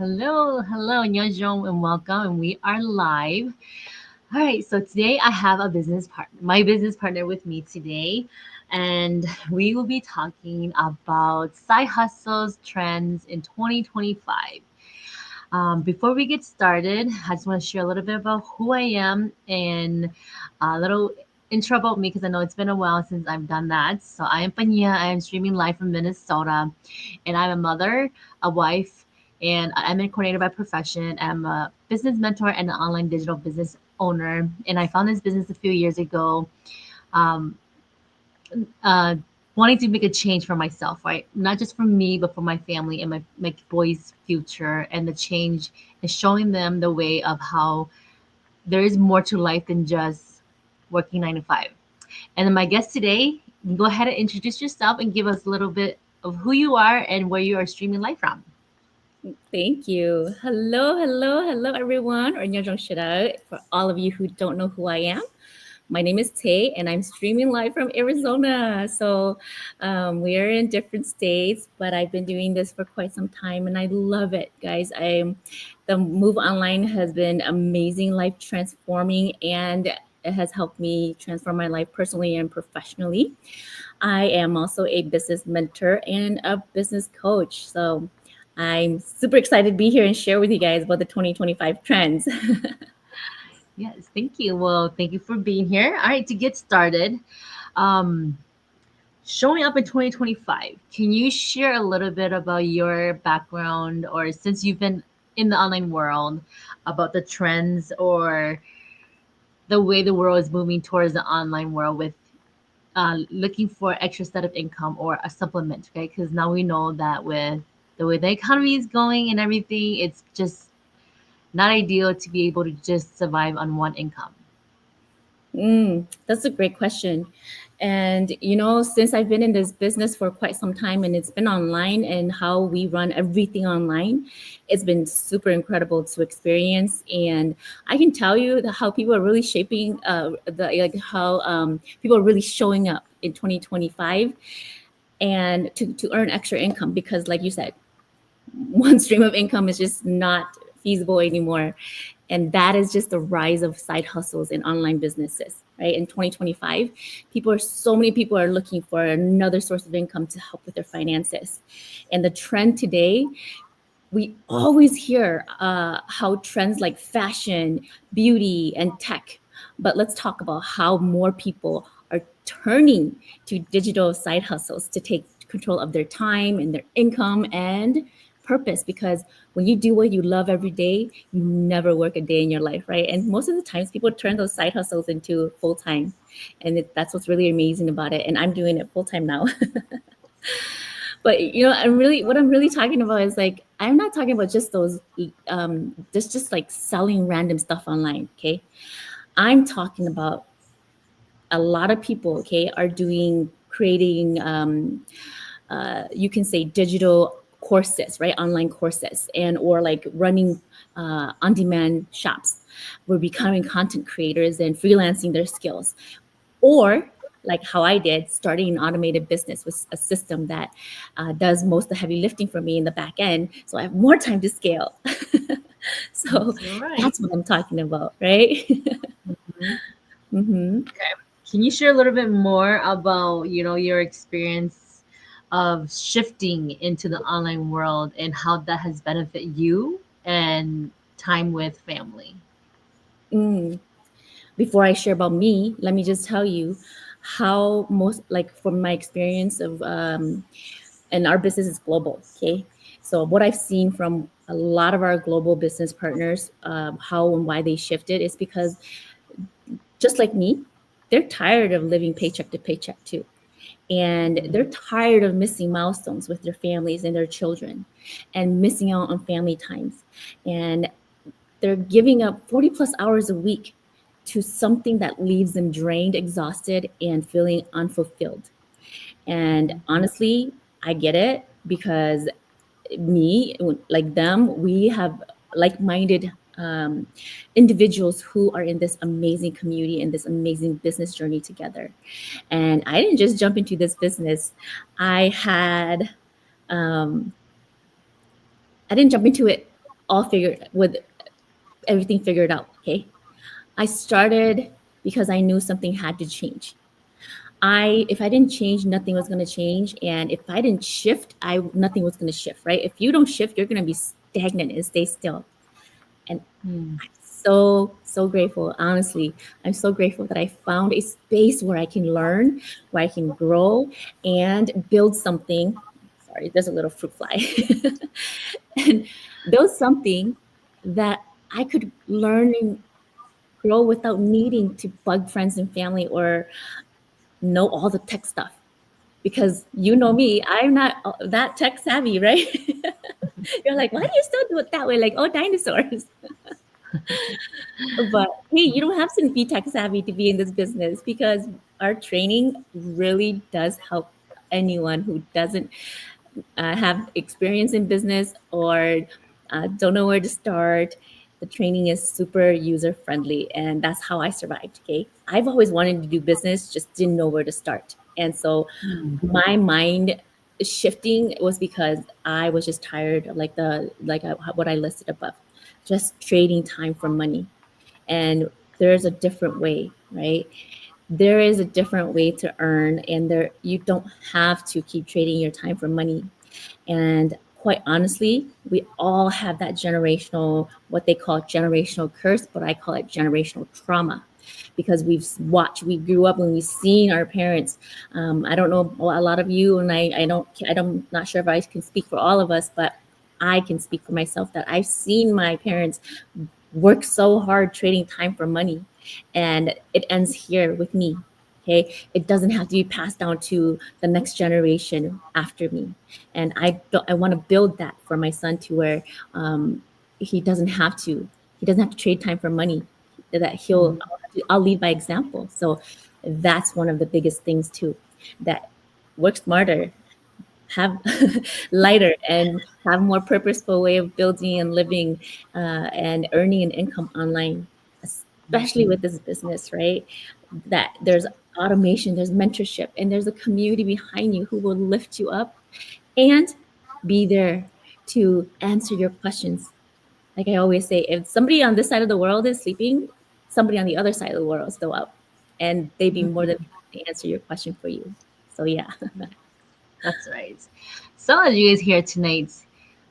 hello, Nyojong, and welcome. And we are live. All right, so today I have a business partner, my business partner with me today, and we will be talking about side hustles trends in 2025. Before we get started, I just want to share a little bit about who I am and a little intro about me because I know it's been a while since I've done that. So I am Panya. I am streaming live from Minnesota, and I'm a mother, a wife, and I'm a coordinator by profession. I'm a business mentor and an online digital business owner. And I found this business a few years ago. Um, uh, Wanting to make a change for myself, right? Not just for me, but for my family and my boys' future, and the change is showing them the way of how there is more to life than just working 9 to 5. And then my guest today, go ahead and introduce yourself and give us a little bit of who you are and where you are streaming live from. Thank you. Hello, everyone. Or Nyajong Shira. For all of you who don't know who I am, my name is Tay, and I'm streaming live from Arizona. So we are in different states, but I've been doing this for quite some time, and I love it, guys. The move online has been amazing, life transforming, and it has helped me transform my life personally and professionally. I am also a business mentor and a business coach. So I'm super excited to be here and share with you guys about the 2025 trends. Yes, thank you. Well, thank you for being here. All right, to get started, um, showing up in 2025, can you share a little bit about your background or since you've been in the online world about the trends or the way the world is moving towards the online world with looking for extra set of income or a supplement, okay? Because now we know that with the way the economy is going and everything, it's just not ideal to be able to just survive on one income. That's a great question. And, since I've been in this business for quite some time and it's been online and how we run everything online, it's been super incredible to experience. And I can tell you how people are really shaping how people are really showing up in 2025 and to earn extra income because, like you said, one stream of income is just not feasible anymore. And that is just the rise of side hustles in online businesses, right? In 2025, so many people are looking for another source of income to help with their finances. And the trend today, we always hear how trends like fashion, beauty, and tech. But let's talk about how more people are turning to digital side hustles to take control of their time and their income and purpose. Because when you do what you love every day, you never work a day in your life, right? And most of the times, people turn those side hustles into full time, and that's what's really amazing about it. And I'm doing it full time now. But what I'm really talking about is like I'm not talking about just those just like selling random stuff online. Okay, I'm talking about a lot of people, okay, are doing creating you can say digital courses, right? Online courses, and or like running on demand shops. We're becoming content creators and freelancing their skills, or like how I did, starting an automated business with a system that does most of the heavy lifting for me in the back end, so I have more time to scale. So Yes, you're right. that's what I'm talking about, right? Mhm. hmm Can you share a little bit more about, your experience of shifting into the online world and how that has benefited you and time with family? Mm. Before I share about me, let me just tell you how most like from my experience of and our business is global. Okay, so what I've seen from a lot of our global business partners, how and why they shifted is because just like me, they're tired of living paycheck to paycheck too. And they're tired of missing milestones with their families and their children and missing out on family times. And they're giving up 40 plus hours a week to something that leaves them drained, exhausted, and feeling unfulfilled. And honestly, I get it because me, like them, we have like-minded individuals who are in this amazing community and this amazing business journey together. And I didn't just jump into this business. I had um, I didn't jump into it all figured with everything figured out. Okay. I started because I knew something had to change. If I didn't change, nothing was going to change, and if I didn't shift, I nothing was going to shift. Right? If you don't shift, you're going to be stagnant and stay still. And Hmm. so grateful. Honestly, I'm so grateful that I found a space where I can learn, where I can grow and build something. Sorry, there's a little fruit fly. And build something that I could learn and grow without needing to bug friends and family or know all the tech stuff. Because you know me, I'm not that tech savvy, right? You're like, why do you still do it that way? Like, oh, dinosaurs. But hey, you don't have to be tech savvy to be in this business, because our training really does help anyone who doesn't have experience in business or don't know where to start. The training is super user friendly, and that's how I survived. Okay, I've always wanted to do business, just didn't know where to start, and so Hmm. my mind shifting was because I was just tired of what I listed above, just trading time for money. And there's a different way, right? There is a different way to earn, and there you don't have to keep trading your time for money. And quite honestly, we all have that generational, what they call generational curse, but I call it generational trauma, because we grew up and we've seen our parents. I don't know a lot of you, and I'm not sure if I can speak for all of us, but I can speak for myself that I've seen my parents work so hard trading time for money, and it ends here with me. Okay, it doesn't have to be passed down to the next generation after me, and I want to build that for my son to where he doesn't have to trade time for money. That Hmm. I'll lead by example. So that's one of the biggest things too, that work smarter, have lighter, and have more purposeful way of building and living and earning an income online, especially with this business, right? That there's automation, there's mentorship, and there's a community behind you who will lift you up and be there to answer your questions. Like I always say, if somebody on this side of the world is sleeping, somebody on the other side of the world is still up, and they'd be more than happy to answer your question for you. So yeah. That's right. So as you guys hear tonight,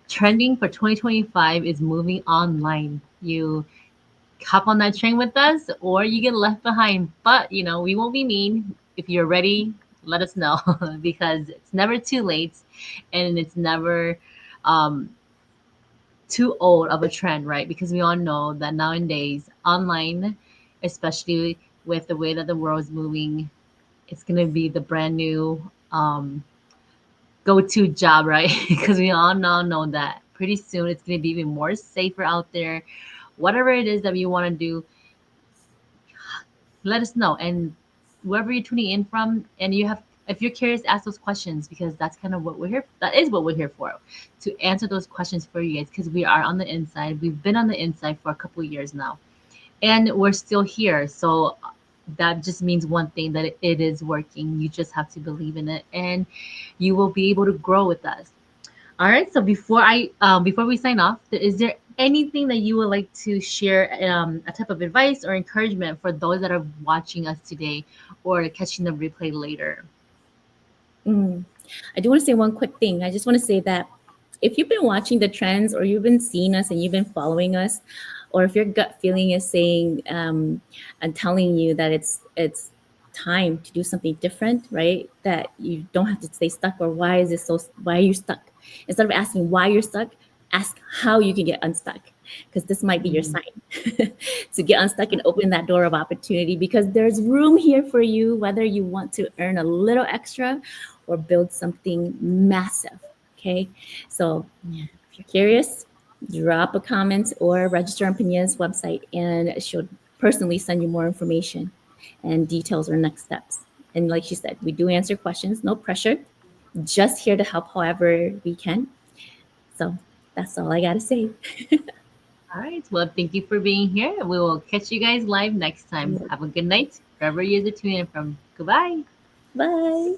trending for 2025 is moving online. You hop on that train with us or you get left behind. But we won't be mean. If you're ready, let us know because it's never too late and it's never um, too old of a trend, right? Because we all know that nowadays online, especially with the way that the world is moving, it's gonna be the brand new go-to job, right? Because we all now know that pretty soon it's gonna be even more safer out there. Whatever it is that you want to do, let us know. And wherever you're tuning in from, and you have, if you're curious, ask those questions because that's kind of what we're here. That is what we're here for, to answer those questions for you guys. Because we are on the inside. We've been on the inside for a couple of years now, and we're still here. So that just means one thing, that it is working. You just have to believe in it, and you will be able to grow with us. All right. So before we sign off, is there anything that you would like to share, a type of advice or encouragement for those that are watching us today or catching the replay later? Mm. I do want to say one quick thing. I just want to say that if you've been watching the trends, or you've been seeing us and you've been following us, or if your gut feeling is saying and telling you that it's time to do something different, right? That you don't have to stay stuck, or why are you stuck? Instead of asking why you're stuck, ask how you can get unstuck, because this might be your Mm. sign to get unstuck and open that door of opportunity, because there's room here for you, whether you want to earn a little extra or build something massive. Okay. So Mm. if you're curious, drop a comment or register on Pinia's website, and she'll personally send you more information and details or next steps. And like she said, we do answer questions, no pressure, just here to help however we can. So that's all I got to say. All right. Well, thank you for being here. We will catch you guys live next time. Have a good night. Wherever you're tuning in from. Goodbye. Bye.